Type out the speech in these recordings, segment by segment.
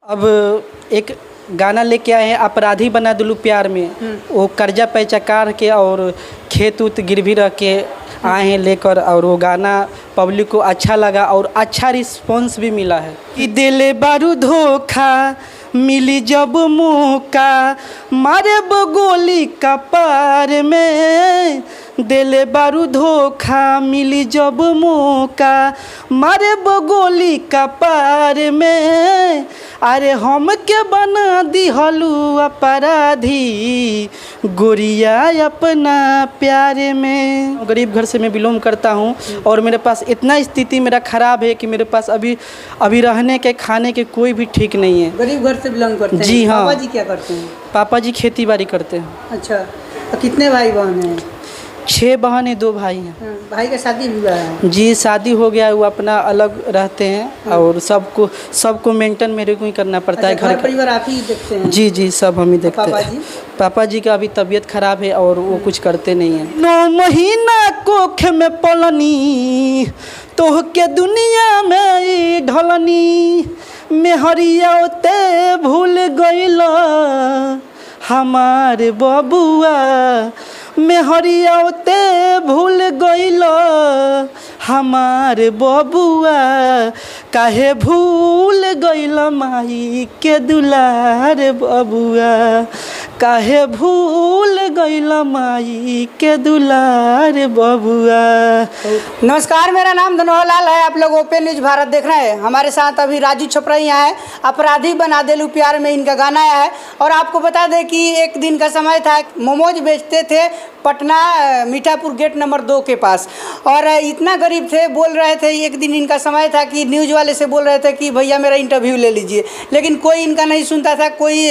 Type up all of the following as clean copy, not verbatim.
अब एक गाना लेके आए हैं, अपराधी बना दिलू प्यार में। वो कर्जा पैसा कार के और खेत उत गिरवी रख के आए हैं लेकर, और वो गाना पब्लिक को अच्छा लगा और अच्छा रिस्पॉन्स भी मिला है। कि दिले बारू धोखा मिली जब मौका मारे गोली कपार में, दिले बारू धोखा मिली जब मौका मारे गोली कपार में। अरे हम के बना दिहलू अपराधी गोरिया अपना प्यार में। गरीब घर से मैं बिलोंग करता हूँ और मेरे पास इतना स्थिति मेरा ख़राब है कि मेरे पास अभी रहने के खाने के कोई भी ठीक नहीं है। गरीब घर से बिलोंग करते हैं? जी हाँ। पापा जी क्या करते हैं? पापा जी खेती बाड़ी करते हैं। अच्छा, तो कितने भाई बहन हैं? 6 बहन है, 2 भाई हैं। भाई का शादी हुआ है? जी शादी हो गया है, वो अपना अलग रहते हैं और सबको मेंटेन मेरे को ही करना पड़ता है। अच्छा, घर परिवार आप ही देखते हैं? जी जी सब हम ही देखते हैं। पापा जी? पापा जी का अभी तबीयत खराब है और वो कुछ करते नहीं हैं। 9 महीना कोख में पलनी तोह के दुनिया में ढलनी, मेहरियाते भूल गइल हमार बबुआ, मेहरियाते भूल गइल हमार बबुआ, काहे भूल गइल माई के दुलार बबुआ, काहे भूल गइल माई के दुलार बबुआ। नमस्कार, मेरा नाम धनोहर लाल है। आप लोग ओपन न्यूज भारत देख रहे हैं। हमारे साथ अभी राजू छपरा यहाँ है। अपराधी बना दिलू प्यार में इनका गाना आया है। और आपको बता दें कि एक दिन का समय था, मोमोज बेचते थे पटना मीठापुर गेट नंबर 2 के पास, और इतना गरीब थे, बोल रहे थे एक दिन इनका समय था कि न्यूज़ वाले से बोल रहे थे कि भैया मेरा इंटरव्यू ले लीजिए, लेकिन कोई इनका नहीं सुनता था, कोई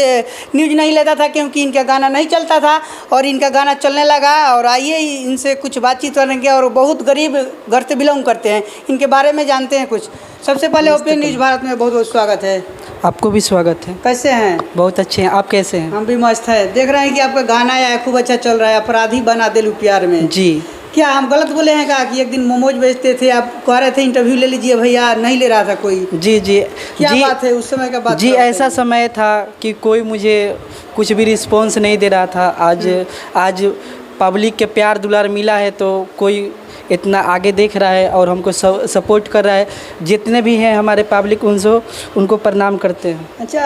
न्यूज़ नहीं लेता था, क्योंकि इनका गाना नहीं चलता था। और इनका गाना चलने लगा और आइए इनसे कुछ बातचीत करेंगे। और बहुत गरीब घर से बिलोंग करते हैं, इनके बारे में जानते हैं कुछ। सबसे पहले ओपन न्यूज़ भारत में बहुत बहुत स्वागत है। आपको भी स्वागत है। कैसे हैं? बहुत अच्छे हैं, आप कैसे हैं? हम भी मस्त है। देख रहे हैं कि आपका गाना आया है, खूब अच्छा चल रहा है, अपराधी बना दिलू प्यार में। जी। क्या हम गलत बोले हैं क्या कि एक दिन मोमोज बेचते थे, आप कह रहे थे इंटरव्यू ले लीजिए भैया, नहीं ले रहा था कोई? जी जी क्या जी, बात है उस समय का बात? जी ऐसा समय था कि कोई मुझे कुछ भी रिस्पॉन्स नहीं दे रहा था। आज पब्लिक के प्यार दुलार मिला है तो कोई इतना आगे देख रहा है और हमको सपोर्ट कर रहा है। जितने भी हैं हमारे पब्लिक उनको प्रणाम करते हैं। अच्छा,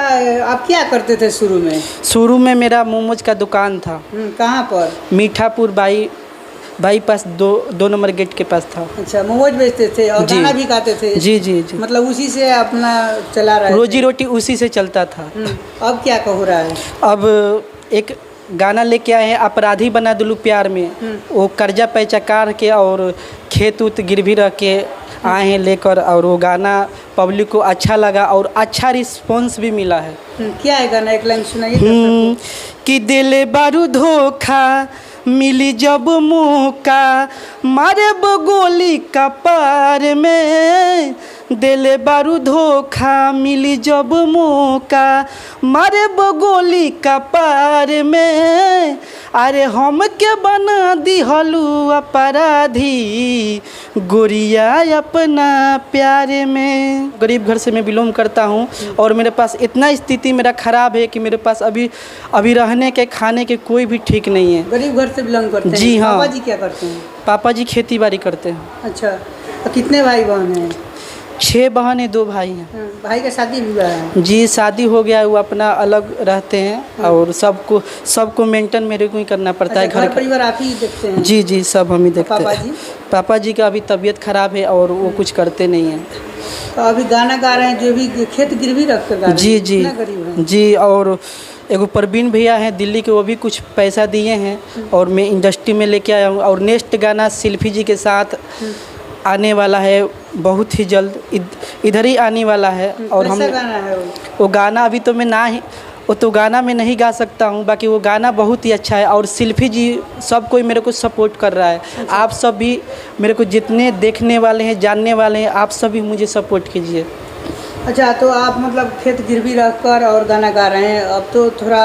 आप क्या करते थे शुरू में? शुरू में मेरा मोमोज का दुकान था। कहाँ पर? मीठापुर बाईपास 2 नंबर गेट के पास था। अच्छा, मोमोज बेचते थे और गाना भी गाते थे? जी जी जी, मतलब उसी से अपना चला रहा है? रोजी रोटी उसी से चलता था। अब क्या हो रहा है? अब एक गाना लेके आए हैं, अपराधी बना दिलू प्यार में। वो कर्जा पैसा कार के और खेत उत गिरवी रख के आए हैं लेकर, और वो गाना पब्लिक को अच्छा लगा और अच्छा रिस्पॉन्स भी मिला है। क्या है गाना? एक लाइन सुनाइए। कि दिले बारू धोखा मिली जब मौका मारे गोली कपार में, दिले बारू धोखा मिली जब मौका मारे गोली कपार में। अरे हम के बना दिहलू अपराधी गोरिया अपना प्यार में। गरीब घर से मैं बिलोंग करता हूँ और मेरे पास इतना स्थिति मेरा ख़राब है कि मेरे पास अभी रहने के खाने के कोई भी ठीक नहीं है। गरीब घर से बिलोंग करते हैं? जी हाँ। पापा जी क्या करते हैं? पापा जी खेती बाड़ी करते हैं। अच्छा, तो कितने भाई बहन हैं? 6 बहन है, 2 भाई हैं। भाई का शादी हुआ है? जी शादी हो गया है, वो अपना अलग रहते हैं और सबको मेंटेन मेरे को ही करना पड़ता है। घर परिवार आप ही देखते हैं? जी जी सब हम ही देखते हैं। पापा जी? पापा जी का अभी तबीयत खराब है और वो कुछ करते नहीं हैं। तो अभी गाना गा रहे हैं, जो भी खेत गिरवी रख कर गा रहे हैं? जी जी जी, और एगो प्रवीण भैया हैं दिल्ली के, वो भी कुछ पैसा दिए हैं और मैं इंडस्ट्री में लेके आया हूँ। और नेक्स्ट गाना शिल्पी जी के साथ आने वाला है बहुत ही जल्द, इधर ही आने वाला है। और हम गाना है वो गाना अभी तो मैं वो तो गाना मैं नहीं गा सकता हूँ, बाकी वो गाना बहुत ही अच्छा है। और शिल्पी जी सब कोई मेरे को सपोर्ट कर रहा है। अच्छा। आप सब भी मेरे को जितने देखने वाले हैं जानने वाले हैं, आप सभी मुझे सपोर्ट कीजिए। अच्छा, तो आप मतलब खेत गिरवी रख कर और गाना गा रहे हैं, अब तो थोड़ा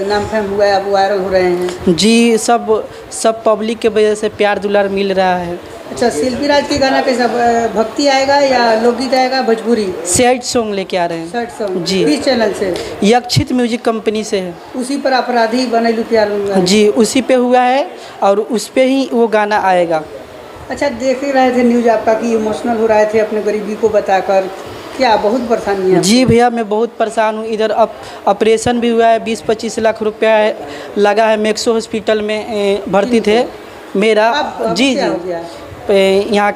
नाम फेम हुआ है, अब वायरल हो रहे हैं। जी सब पब्लिक के वजह से प्यार दुलार मिल रहा है। अच्छा, शिल्पी राज के गाना कैसा, भक्ति आएगा या लोकगीत आएगा, भोजपुरी सैड सॉन्ग लेके आ रहे हैं। Sad song? जी। किस चैनल से? यक्षित म्यूजिक कंपनी से है। उसी पर अपराधी बनैलू प्यार में? जी, उसी पे हुआ है और उस पे ही वो गाना आएगा। अच्छा, देख ही रहे थे न्यूज़ आपका कि इमोशनल हो रहे थे अपने गरीबी को बताकर, क्या बहुत परेशानी है? जी भैया, मैं बहुत परेशान हूँ। इधर ऑपरेशन भी हुआ है, 20-25 लाख रुपया लगा है। मैक्सो हॉस्पिटल में भर्ती थे मेरा। अब जी क्या जी, हो गया? यहाँ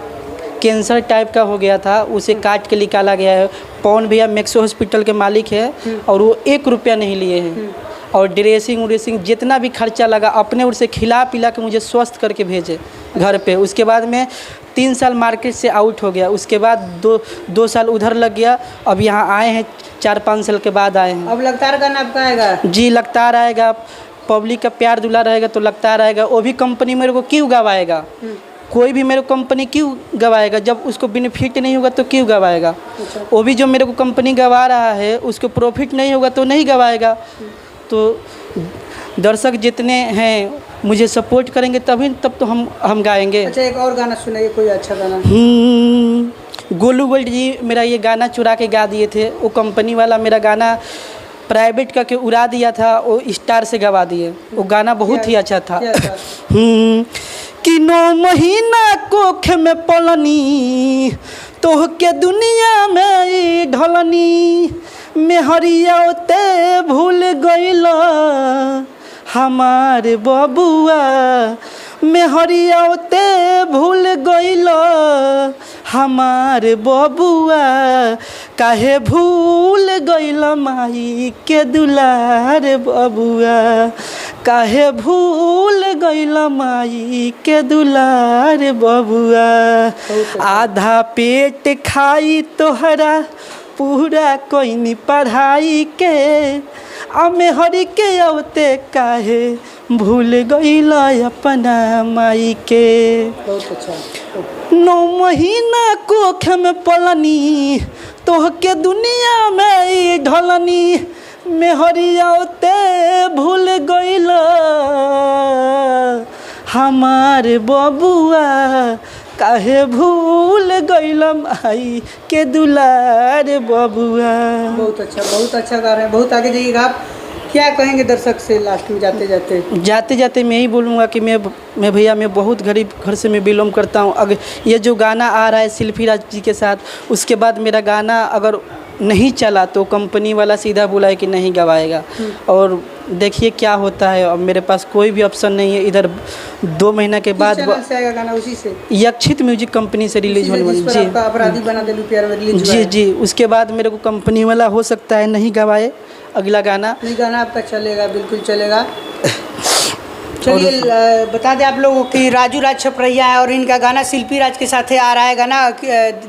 कैंसर टाइप का हो गया था, उसे काट के निकाला गया है। पवन भैया मैक्सो हॉस्पिटल के मालिक है और वो 1 रुपया नहीं लिए हैं। और ड्रेसिंग व्रेसिंग जितना भी खर्चा लगा अपने उसे खिला पिला के मुझे स्वस्थ करके भेजे घर पे। उसके बाद में 3 साल मार्केट से आउट हो गया। उसके बाद दो साल उधर लग गया। अब यहाँ आए हैं 4-5 साल के बाद आए हैं। अब लगातार गाना आपका आएगा? जी, लगातार आएगा। पब्लिक का प्यार दुला रहेगा तो लगातार आएगा। वो भी कंपनी मेरे को क्यों गवाएगा? कोई भी मेरे को कंपनी क्यों गवाएगा? जब उसको बेनिफिट नहीं होगा तो क्यों गवाएगा? वो भी जो मेरे को कंपनी गवा रहा है उसको प्रॉफिट नहीं होगा तो नहीं गवाएगा। तो दर्शक जितने हैं मुझे सपोर्ट करेंगे तब तो हम गाएंगे। अच्छा, एक और गाना सुनाइए, कोई अच्छा गाना। गोलू गोल्ड जी मेरा ये गाना चुरा के गा दिए थे। वो कंपनी वाला मेरा गाना प्राइवेट करके उड़ा दिया था, वो स्टार से गवा दिए। वो गाना बहुत ही अच्छा था। कि 9 महीना कोख में पलनी तोह के दुनिया में ढलनी, मेहरियाते भूल गइल हमार बबुआ, मेहरियाते भूल गइल हमार बबुआ, काहे भूल गइल माई के दुलार बबुआ, काहे भूल गइल माई के दुलार बबुआ, आधा पेट खाई तोहरा पूरा कोई पढ़ाई के, अमे हरी के अवते काहे भूल गइल अपना माई के। बहुत अच्छा। 9 महीना कोख में पलनी तोह के दुनिया में ढलनी, मेहरियाते भूल गइल हमार बबुआ, काहे भूल गइल माई के दुलार बबुआ। बहुत अच्छा गा रहे हैं। बहुत आगे जाइएगा आप। क्या कहेंगे दर्शक से लास्ट में जाते जाते मैं यही बोलूँगा कि मैं भैया मैं बहुत गरीब घर से मैं बिलोंग करता हूँ। अगर ये जो गाना आ रहा है शिल्पी राज जी के साथ, उसके बाद मेरा गाना अगर नहीं चला तो कंपनी वाला सीधा बोला है कि नहीं गवाएगा। और देखिए क्या होता है। अब मेरे पास कोई भी ऑप्शन नहीं है। इधर 2 महीना के बाद से आएगा गाना? उसी से यक्षित म्यूजिक कंपनी से रिलीज होने वाली। जी, अपराधी बना देलू प्यार में रिलीज। जी जी, उसके बाद मेरे को कंपनी वाला हो सकता है नहीं गवाए अगला गाना। ये गाना आपका चलेगा, बिल्कुल चलेगा। चलिए, बता दें आप लोगों की राजू राज छपरैया है और इनका गाना शिल्पी राज के साथ आ रहा है। गाना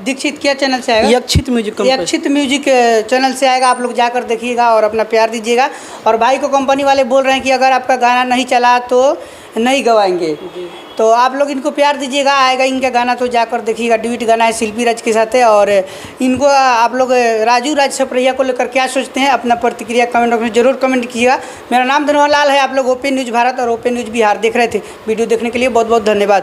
दीक्षित क्या चैनल से आएगा? यक्षित म्यूजिक चैनल से आएगा। आप लोग जाकर देखिएगा और अपना प्यार दीजिएगा। और भाई को कंपनी वाले बोल रहे हैं कि अगर आपका गाना नहीं चला तो नहीं गवाएंगे। तो आप लोग इनको प्यार दीजिएगा, आएगा इनका गाना तो जाकर देखिएगा। ड्यूट गाना है शिल्पी राज के साथ है। और इनको आप लोग राजू राज छपरैया को लेकर क्या सोचते हैं, अपना प्रतिक्रिया कमेंट बॉक्स में जरूर कमेंट कीजिएगा। मेरा नाम धनोहर लाल है। आप लोग ओपन न्यूज़ भारत और ओपन न्यूज़ बिहार देख रहे थे। वीडियो देखने के लिए बहुत बहुत धन्यवाद।